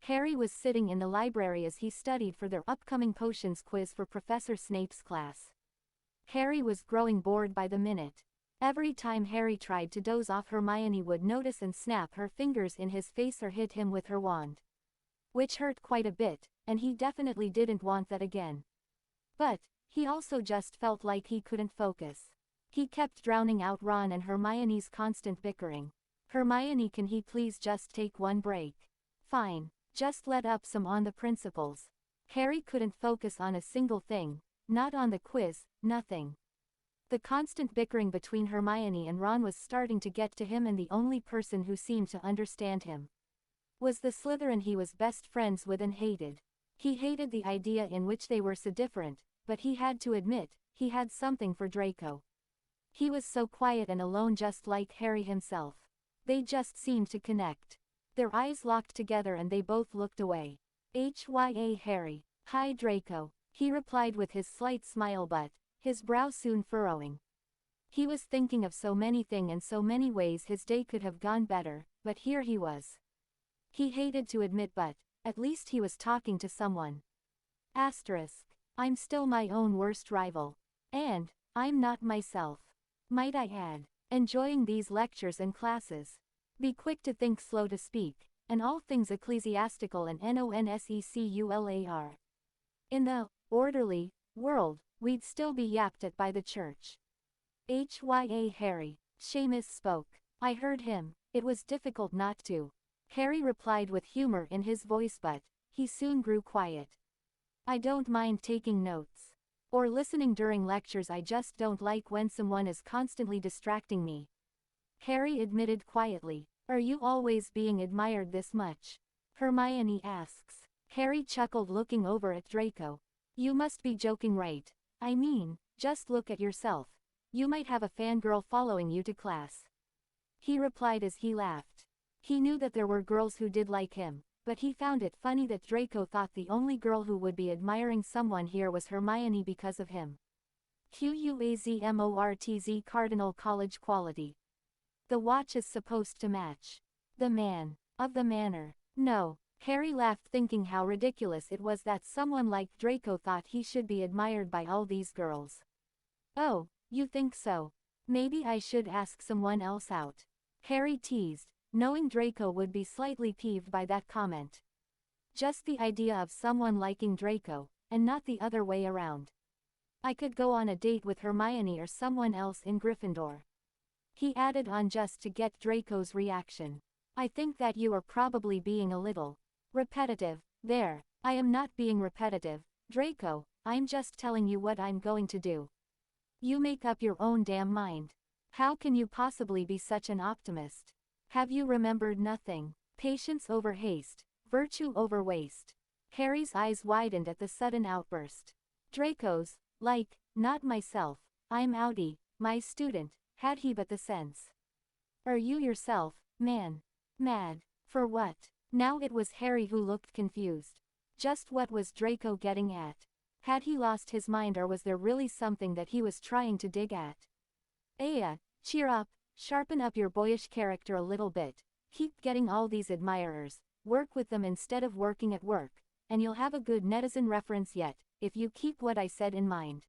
Harry was sitting in the library as he studied for their upcoming potions quiz for Professor Snape's class. Harry was growing bored by the minute. Every time Harry tried to doze off, Hermione would notice and snap her fingers in his face or hit him with her wand. Which hurt quite a bit, and he definitely didn't want that again. But he also just felt like he couldn't focus. He kept drowning out Ron and Hermione's constant bickering. Hermione, can he please just take one break? Fine, just let up some on the principles. Harry couldn't focus on a single thing, not on the quiz, nothing. The constant bickering between Hermione and Ron was starting to get to him, and the only person who seemed to understand him was the Slytherin he was best friends with and hated. He hated the idea in which they were so different, but he had to admit, he had something for Draco. He was so quiet and alone, just like Harry himself. They just seemed to connect. Their eyes locked together and they both looked away. "Hya Harry." "Hi Draco," he replied with his slight smile, but his brow soon furrowing. He was thinking of so many things and so many ways his day could have gone better, but here he was. He hated to admit, but at least he was talking to someone. I'm still my own worst rival. And I'm not myself. Might I add, enjoying these lectures and classes. Be quick to think, slow to speak, and all things ecclesiastical and nonsecular. In the orderly world, we'd still be yapped at by the church. "Hya Harry," Seamus spoke. "I heard him." It was difficult not to. Harry replied with humor in his voice, but he soon grew quiet. "I don't mind taking notes or listening during lectures, I just don't like when someone is constantly distracting me," Harry admitted quietly. "Are you always being admired this much?" Hermione asks. Harry chuckled, looking over at Draco. "You must be joking, right? I mean, just look at yourself. You might have a fangirl following you to class," he replied as he laughed. He knew that there were girls who did like him, but he found it funny that Draco thought the only girl who would be admiring someone here was Hermione because of him. Quazimortz Cardinal College quality. The watch is supposed to match the man of the manor. No, Harry laughed, thinking how ridiculous it was that someone like Draco thought he should be admired by all these girls. "Oh, you think so? Maybe I should ask someone else out," Harry teased, knowing Draco would be slightly peeved by that comment. Just the idea of someone liking Draco, and not the other way around. "I could go on a date with Hermione or someone else in Gryffindor," he added on, just to get Draco's reaction. "I think that you are probably being a little repetitive." "There, I am not being repetitive, Draco, I'm just telling you what I'm going to do. You make up your own damn mind. How can you possibly be such an optimist? Have you remembered nothing? Patience over haste, virtue over waste." Harry's eyes widened at the sudden outburst. Draco's, not myself, I'm outie, my student, had he but the sense. "Are you yourself, man? Mad? For what?" Now it was Harry who looked confused. Just what was Draco getting at? Had he lost his mind, or was there really something that he was trying to dig at? Cheer up, sharpen up your boyish character a little bit, keep getting all these admirers, work with them instead of working at work, and you'll have a good netizen reference yet, if you keep what I said in mind.